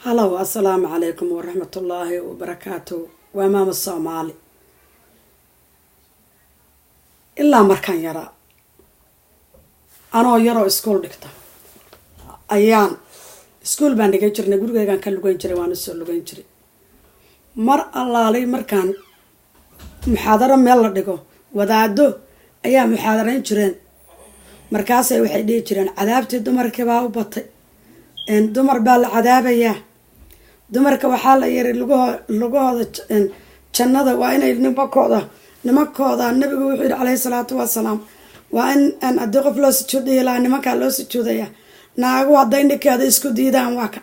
هلو السلام عليكم ورحمة الله وبركاته وامام الصومالي إلا مركان يرى أنا يرى اسكول دكتا أيام اسكول بان دقا جرنا قرقا كان لغين جري وانا السول لغين جري مر الله لي مركان محاضرة ميلا دقو ودادو أيام محاضرين جرين مركاسي وحي دي جرين عذابتي دمر كباو بطي إن دمر بالعذابية dumarka waxaa la yiri lugahooda jannada waa inay nimankooda nabigu wuxuu yiri calayhi salaatu wasalaam waa in haddii qof loo sujuudayo ilaa nimankaa loo sujuudaya naagu hadday ninkeeda isku diidaan waa ka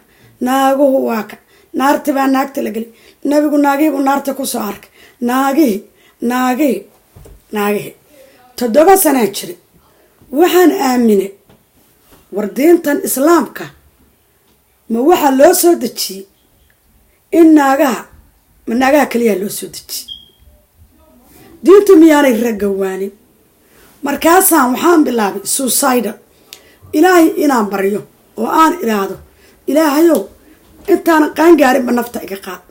naaguhu waa ka naarti baa naagta la geli nabigu naagihiibuu naarta kusoo arkay naagihii 7 sanaa jiri waxaan aaminay war diintan islaamka ma waxaa loo soo dejiyey in naagaha kaliya loo soo deji diintu miyaanay ragawaanin markaasaan waxaan bilaabay suicide ilaahay inaan baryo oo aan iraado ilaahayow intaanan qaangaarinba nafta iga qaad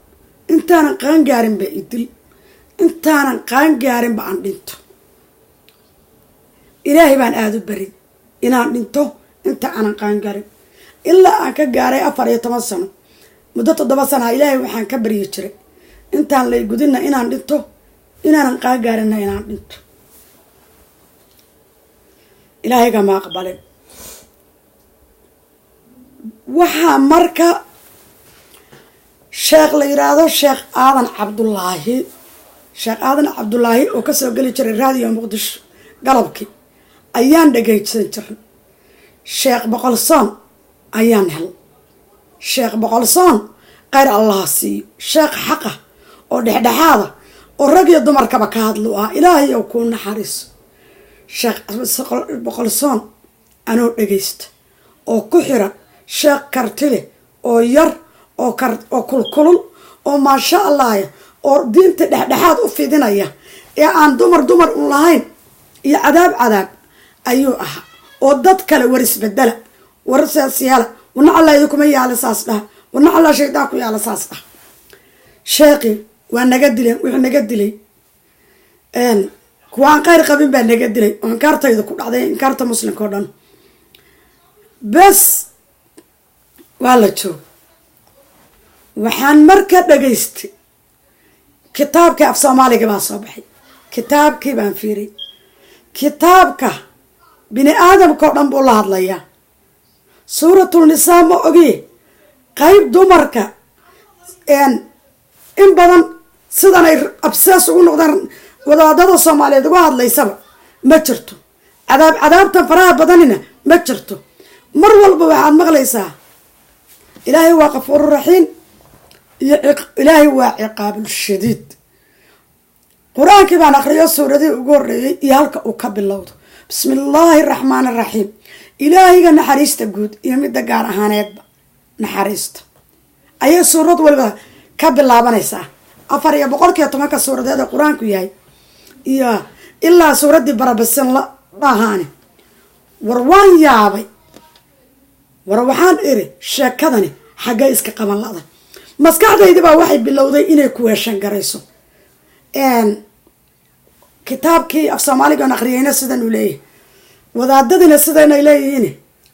intaanan qaangaarinba idil intaanan qaangaarinba aan dhinto ilaahay baan aada u bari inaan dhinto inta aanan qaangaarin ilaa aan ka gaaray 14 sano muddo 7 sana ilaahay waxaan ka baryi jiray intaan lay gudina inaan dhinto inaanan qaangaarinna inaan dhinto ilaahay ga ma aqbalay waxa marka sheekh la yiraahdo sheekh aadan cabdullaahi oo ka soo gali jiray raadiyo muqdisho galabkii ayaan dhageysan jiray sheekh boqolsoon ayaan hel sheekh boqolsoon qayr allah siiyo sheekh xaqa oo dhexdhexaada oo rag iyo dumarkaba ka hadlo ilaahay oo ku naxariiso sheekh boqolsoon anoo dhageysta oo ku xiran sheekh kartile oo yar oo kulkulul oo maasha allah oo diinta dhexdhexaad u fidinaya ee aan dumar u lahayn iyo cadaab ayuu ahaa oo dad kale waris bedela warsaasiyala wana allah idinku yaala saasda wana allah shaytaan ku yaala saasda sheekhi waa naga dileen wuxuu naga dilay kuwaan qayr qabin baa naga dilay oo inkaartayda ku dhacday inkaarta muslimka oo dhan bas waa la joog waxaan marka dhageystay kitaabka af Soomaaliga baa soo baxay kitaabkii baan fiiray kitaabka bini aadamka oo dhan buu la hadlayaa suuratul nisaa ma ogi qayb dumarka in badan sidan ay absaas ugu noqdaan wadaadada Soomaaliyeed uga hadlaysaba ma jirto cadaabtan faraha badanina ma jirto mar walba waxaad maqlaysaa ilaahay waa qafuurur raxiim ilaahay waa ciqaabul shadiid quraankii baan akhriyo suuradii ugu horeeyay iyo halka uu ka bilowdo bismillaahir rahmaanir rahiim ilaahayga naxariista guud iyo mid gaar ahaaneedba naxariista ayay suurad walba ka bilaabanaysaa 410 ka suuradeeda quraanku yahay iyo ilaa suuradii barabasan la dhahaane war waan yaabay war waxaan iri sheekadani xagga iska qaban laada maskaxdayda baa waxay bilowday inay ku weeshan garayso kitaabkii af Soomaaliga aqriyayna sidan u leeyahay wadaadadina sidan ay leeyihiin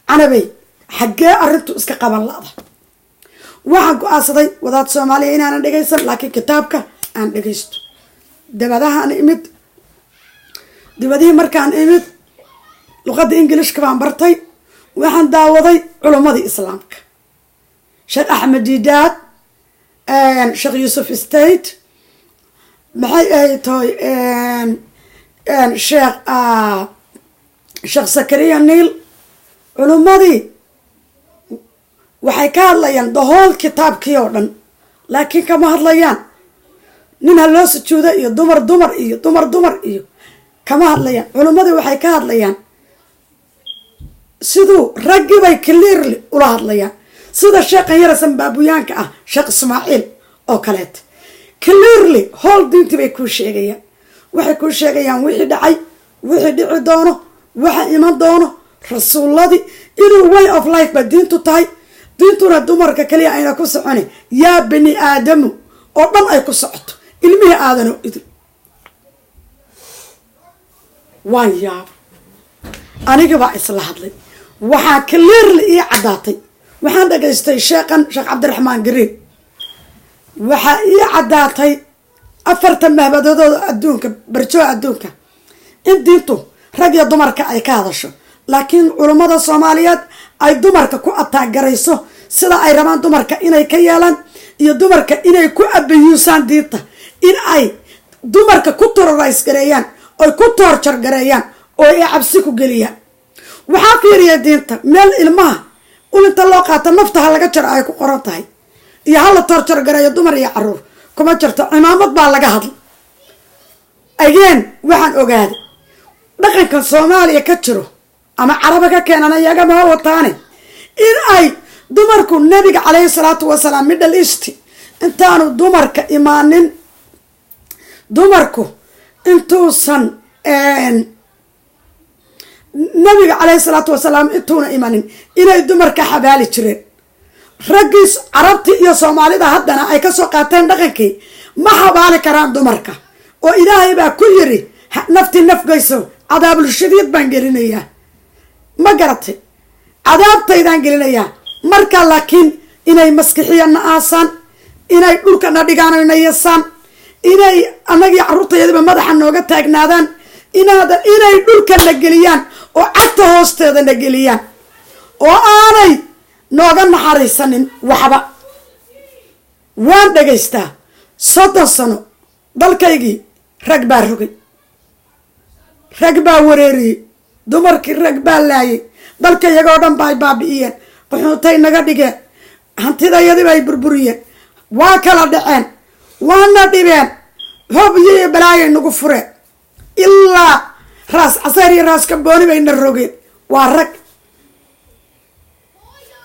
anabay xagga arintu iska qaban laada waxaan ku aasaday wadaad Soomaaliya inaan dhageysan laakiin kitaabka aan dhageysto dibadii markaan imid luqadda Ingiriiska baan bartay waxaan daawaday culimadii islaamka sheekh Axmed Didaad sheekh Yusuf State maxay ay tahay sheekh Zakariya Niil culimadii waxay ka hadlayaan dahool kitaabkii oo dhan laakiin kama hadlayaan nin loo sujuudo iyo dumar iyo kama hadlayaan culimadii waxay ka hadlayaan sidoo raggi bay clearly ula hadlayaan sida sheekhan yarasan baabuyaanka sheekh Ismaaciil oo kaleet clearly hol diintii bay ku sheegayaan waxay ku sheegayaan wixii dhacay wixii dhici doono waxa iman doono rasuuladii inuu way of life ba diintu tahay diintuna dumarka kaliya ayna ku soconi yaa bani aadamu oo dhan ay ku socoto ilmihii aadano idin waan yaab aniga baa isla hadlay waxaa clearly ii caddaatay waxaan dhagaystay sheekh cabdiraxmaan gariin waxaa ii caddaatay 4 mahbadooda adduunka barjoo adduunka in diintu rag iyo dumarka ay ka hadasho laakiin culummada Soomaaliyeed ay dumarka ku ataagarayso sida ay rabaan dumarka inay ka yeelaan iyo dumarka inay ku abiyuusaan diinta in ay dumarka ku terrorize gareeyaan oo ku torture gareeyaan oo ay cabsi ku geliyaan waxaa fiiriya diinta meel ilmaha ulinta loo qaato naftaha laga jar ay ku qoran tahay iyo hal torture gareeyo dumar iyo caruur kuma jirto cimaamad baa laga hadlay again waxaan ogaaday dhaqanka Soomaaliya ka jiro ama caraba ka keenana iyaga ma wataane in ay dumarku nabiga calayhi salaatu wasalaam middle east intaanu dumarka imaanin dumarku intuusan nabiga calayhi salaatu wasalaam intuuna imanin inay dumarka xabaali jireen raggiis carabti iyo Soomaalida haddana ay ka soo qaateen dhaqankii ma xabaali karaan dumarka oo ilaahay baa ku yiri nafti nafgayso cadaabul shadiid baan gelinayaa ma garatay cadaabtaydaan gelinayaa marka laakiin inay maskaxiyana aasan inay dhulka na dhigaanaysan inay anagi carruurtayada madaxa nooga taagnaadaan inay dhulka na geliyaan oo cagta hoosteeda na geliyaan oo aanay nooga naxariisanin waxba waan dhagaystaa 30 sano dalkaygii rag baa rogay rag baa wareeriyey dumarkii rag baa laayay dalka iyagoo dhan baa baabi'iyeen quxuutay naga dhigeen hantidayadii bay burburiyeen waa kala dhaceen waana dhibeen hoob iyo balaayay nagu fureen ilaa raas casar iyo raas kambooni bayna rogeen waa rag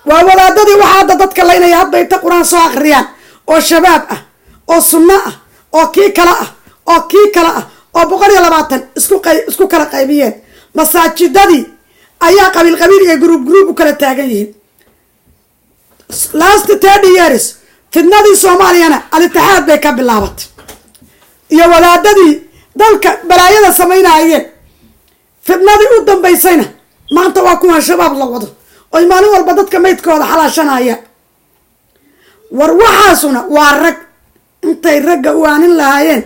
waa walaadadii waxaa hadda dadka laynaya hadda inta quraan soo akhriyaan oo shabaab ah oo sunno ah oo kii kale ah oo kii kale ah oo 120 isku kala qaybiyeen masaajidadii ayaa qabiil iyo group u kala taagan yihiin last 30 years fitnadii Soomaaliyana al-ittixaad bay ka bilaabatay iyo walaadadii dalka balaayada sameynayeen fitnadii u dambaysayna maanta waa kuwa shabaab la wado oo maalin walba dadka meydkooda xalaashanaya war waxaasuna waa rag intay ragga u aanin lahaayeen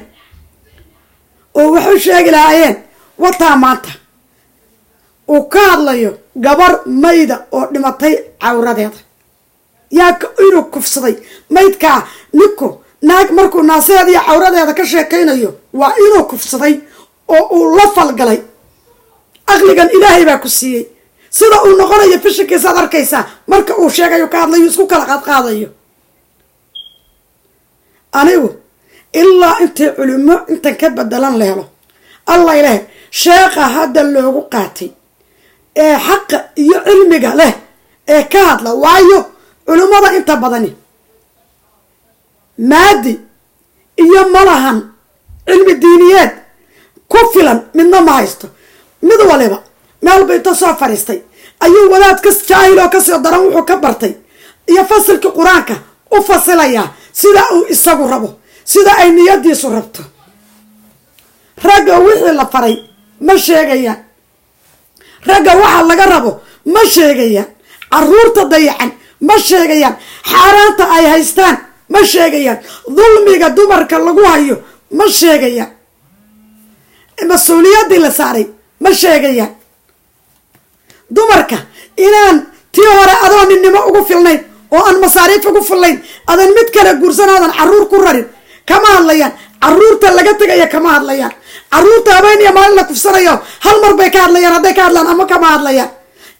oo wuxuu sheegi lahaayeen wataa maanta uu ka hadlayo gabar mayda oo dhimatay cawradeeda yaa inuu kufsaday maydka niko naag markuu naaseeda iyo cawradeeda ka sheekaynayo waa inuu kufsaday oo uu la falgalay aqligan ilaahay baa ku siiyey sida uu noqonayo fishikiisa aad arkaysaa marka uu sheegayo ka hadlayo isku kala qaadayo anigu ilaa intii culimo intan ka bedelan la helo allah ilaahay sheekha hadda loogu qaatay ee xaqa iyo cilmiga leh ee ka hadla waayo culimada inta badani maadi iyo malahan cilmi diiniyeed ku filan midna ma haysto mid waliba meel bay soo fariistay ayuu wadaad ka jaahil oo ka soo daran wuxuu ka bartay iyo fasalka quraanka u fasilaya sida uu isagu rabo sida ay niyadiisu rabto ragga wixii la faray ma sheegayaan ragga waxa laga rabo ma sheegayaan caruurta dayacan ma sheegayaan xaaraanta ay haystaan ma sheegayaan dulmiga dumarka lagu hayo ma sheegayaan mas-uuliyadii la saaray ma sheegayaan dumarka inaan tii hore adoo ninnimo ugu filnayn oo aan masaariif ugu filnayn adan mid kale guursanaadan caruur ku rarin kama hadlayaan caruurta laga tegaya kama hadlayaan caruurta habeen iyo maalin la kufsanayo hal mar bay ka hadlayaan hadday ka hadlaan ama kama hadlayaan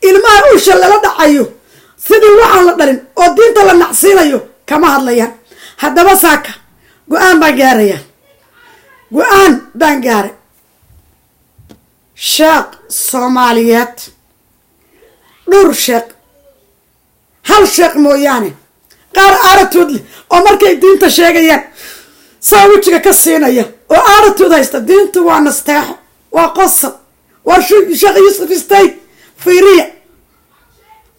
ilmaha usha lala dhacayo sidii waxaan la dhalin oo diinta la nacsiinayo kama hadlayaan haddaba saaka go-aan baan gaaray sheekh Soomaaliyeed dhowr sheekh hal sheekh mooyaane qaar aaratood leh oo markay diinta sheegayaan saa wejiga ka siinaya oo aaratood haysta diintu waa nasteexo waa qosab waa sheekh Yuusuf Istayd fiiriya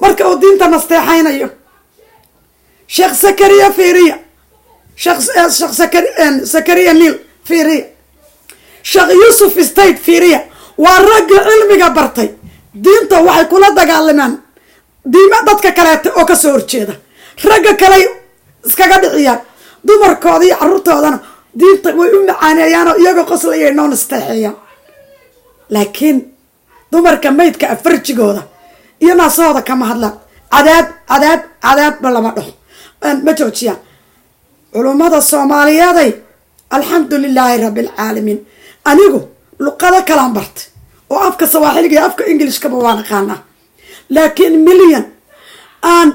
marka uu diinta nasteexaynayo شيخ زكريا فيريا شيخ زكريا نيل فيريا شيخ يوسف استيد فيريا والرجل علمي برتي دينته waxay kula dagaalamaan diima dadka kale oo ka soo horjeeda ragga kale iskaga dhiciyaan dumarkoodii carruurtoodana diinta way u macaanayaan oo iyaga qoslayay noon istaxiyaan laakiin dumarka maydka afarjigooda iyo naasooda kama hadlaan cadaab lama dhaho ma joojiyaan culummada Soomaaliyeed alxamdulilaahi rabbil caalamiin anigu luqada kalaan bartay oo afka Sawaaxiliga iyo afka Ingiriiskaba waan aqaanaa laakiin milyan aan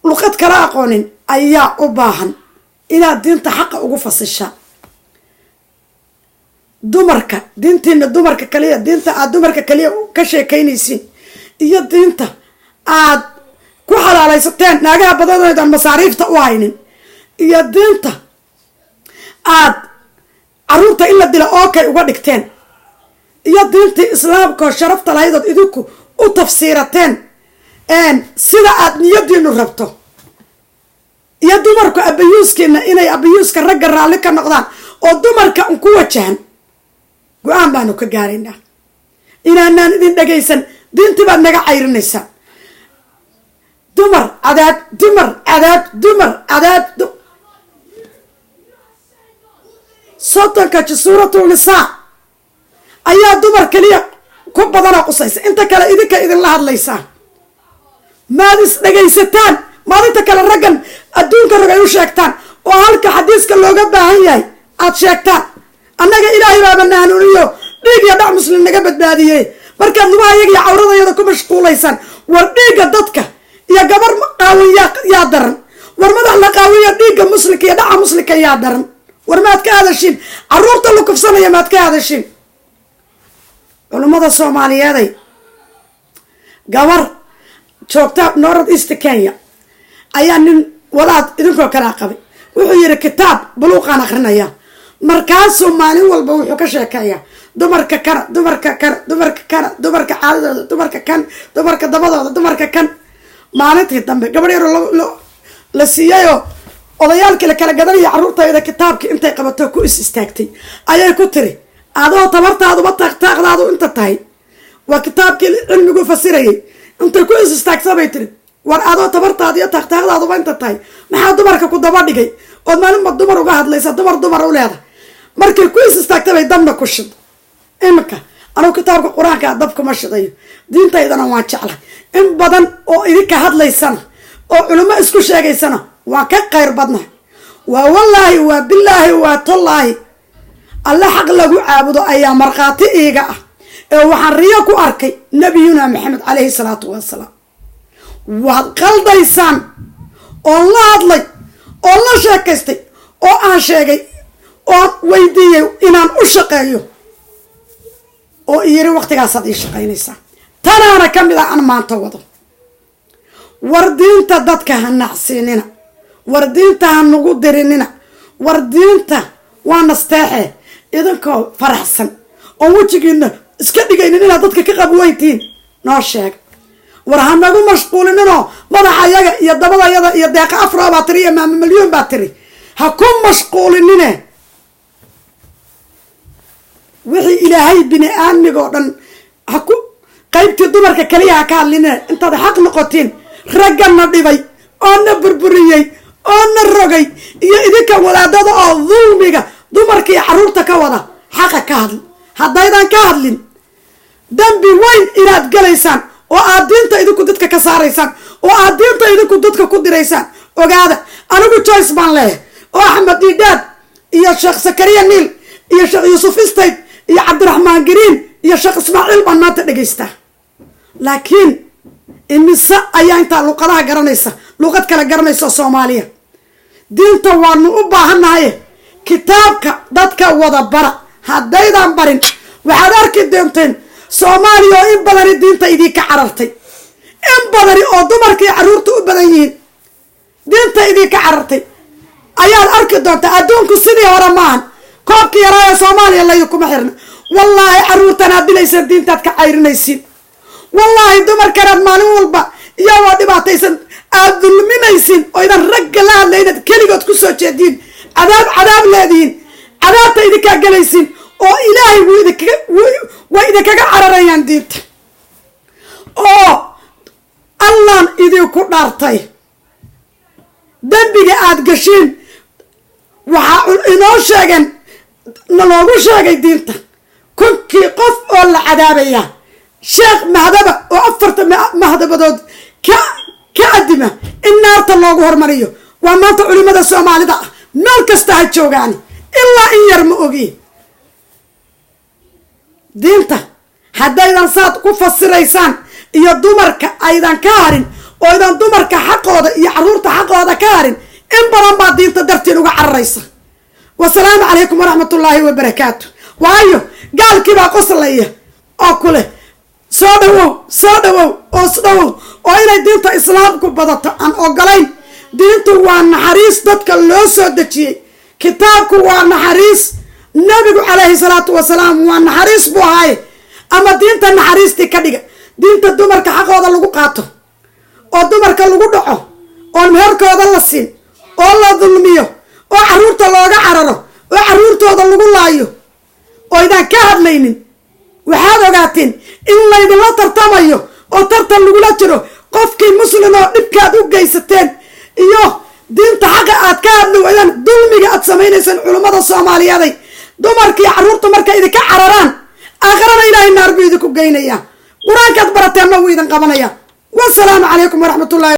luqad kala aqoonin ayaa u baahan inaad diinta xaqa ugu fasishaa dumarka diintiina dumarka kaliya diinta aad dumarka kaliya ka sheekaynaysiin iyo diinta aad ku xalaalaysateen naagaha badanaydaan masaariifta u haynin iyo diinta aad carruurta in la dila oo kay uga dhigteen iyo diintii islaamka oo sharafta lahayd ood idinku u tafsiirateen sida aad niyadiinu rabto iyo dumarku abayuuskiina inay abayuuska ragga raalli ka noqdaan oo dumarka ku wajahan go-aan baanu ka gaaraynaa inaanaan idin dhagaysan diintii baad naga cayrinaysaa dumar cadaab soddonka suuratul nisaa ayaa dumar kaliya ku badana qusaysa inta kale idinka idinla hadlaysaa maad is dhagaysataan maalinta kale raggan adduunka rag ay u sheegtaan oo halka xadiiska looga baahan yahay aad sheegtaan annaga ilaahay baaba na hanuuniyo dhiig iyo dhac muslim naga badbaadiyey markaad lugaha iyaga iyo cawradayada ku mashquulaysaan war dhiigga dadka iyo gabar qaawan yaa daran war madax la qaawiyo dhiigga muslimka iyo dhaca muslimka yaa daran war maad ka hadashiin carruurta la kufsanaya maad ka hadashiin culummada Soomaaliyeed gabar joogta North East Kenya ayaa nin walaad idinkoo kala qabay wuxuu yiri kitaab buluuqan akhrinaya markaasuu maalin walba wuxuu ka sheekayaa dumarka caadadooda dumarka dabadooda dumarka kan maalintii dambe gabadh yar la siiyayoo odayaalkii la kala gadanaya carruurtayda kitaabkii intay qabato ku istaagtay ayay ku tiri adoo tabartaaduba taaqtaaqdaadu inta tahay waa kitaabkii cilmigu fasirayay intay ku istaagsamay tiri war adoo tabartaada iyo taaqtaaqdaaduba inta tahay maxaa dumarka ku daba dhigay ood maalinba dumar uga hadlaysa dumar u leedahay markay ku istaagtabay dabna ku shid imika anugu kitaabka qur-aanka dabkuma shidayo diintaydana waan jeclahay in badan oo idinka hadlaysana oo culimo isku sheegaysana waan ka qayr badnahay waa wallaahi waa bilaahi waa tallaahi alla xaq lagu caabudo ayaa markhaati iiga ah ee waxaan riyo ku arkay nabiyuna maxamed calayhi salaatu wasalaam waad qaldaysaan oo la hadlay oo la sheekaystay oo aan sheegay oo weydiiyey inaan u shaqeeyo oo iyiri waqtigaasaad ii shaqaynaysaa tanaana ka mid ah aan maanta wado war diinta dadka ha nacsiinina war diinta ha nagu dirinina war diinta waa nasteexe idinkoo faraxsan oo wejigiina iska dhigaynin inaad dadka ka qabweyntiin noo sheeg war ha nagu mashquulininoo madaxayaga iyo dabadayada iyo deeqa afro baa tiri iyo maama milyoon baa tiri ha ku mashquulinine wixii ilaahay bini aadmigoo dhan ha ku qaybtii dumarka kaliya ha ka hadlinine intaad xaq noqotiin raggana dhibay oo na burburiyey oo na rogay iyo idinka wadaadada oo dulmiga dumarka iyo carruurta ka wada xaqa ka hadl haddaydan ka hadlin dambi weyn inaad galaysaan oo aad diinta idinku dadka ka saaraysaan oo aad diinta idinku dadka ku diraysaan ogaada anigu Joyce baan leeyahay oo Axmed Diidaad iyo Sheekh Zakariya Niil iyo Sheekh Yuusuf Istayd iyo Cabdiraxmaan Gariin iyo Sheekh Ismaaciil baan maanta dhagaystaa laakiin imise ayaa intaa luqadaha garanaysa luqad kala garanaysa Soomaaliya diinta waanu u baahannahay kitaabka dadka wada bara haddaydan barin waxaad arki doonteen Soomaaliya oo in badani diinta idinka carartay in badani oo dumarka iyo carruurta u badan yihiin diinta idinka carartay ayaad arki doontaa adduunku sidii hore maahan koobkii yaraa ee Soomaaliya laydikuma xirna wallaahi carruurtanaad dilaysan diintaad ka cayrinaysiin wallaahi dumarkanaad maalin walba iyagoo dhibaataysan aad dulminaysiin oo idan rag soo jeedin cadaab leediin cadaabta idinkaa galaysin oo ilaahay way idinkaga cararayaan diinta oo allaan idinku dhaartay dembiga aad gashiin waxaa inoo sheegeen naloogu sheegay diinta kunkii qof oo la cadaabaya sheekh mahdaba oo 4 mahdabadood ka adima in naarta loogu hormariyo waa maanta culimada soomaalida ah meel kasta ha joogaan ilaa in yar ma ogi diinta haddaydan saad ku fasiraysaan iyo dumarka aydan ka harin oo aydan dumarka xaqooda iyo caruurta xaqooda ka harin in badan baa diinta dartiin uga cararaysa wasalaamu calaykum waraxmatullaahi wabarakaatu waayo gaalkii baa qoslaya oo kule soo dhawow oo inay diinta islaamku badato aan ogolayn diintu waa naxariis dadka loo soo dejiyey kitaabku waa naxariis nabigu calayhi salaatu wasalaam waa naxariis buu ahaaye ama diinta naxariistii ka dhiga diinta dumarka xaqooda lagu qaato oo dumarka lagu dhaco oon meherkooda la siin oo la dulmiyo oo caruurta looga cararo oo caruurtooda lagu laayo oo idaan ka hadlaynin waxaad ogaateen in laydinla tartamayo oo tartan lagula jiro qofkii muslim oo dhibkaad u geysateen iyo diinta xaqa aad ka hadli waydaan dulmiga aad samaynaysaan culummada soomaaliyeeday dumarkii caruurta markay idinka cararaan aakhirana ilaahay naar buu idinku geynaya qur-aankaad barateenna wuu idin qabanaya wasalaamu calaykum waraxmatullahi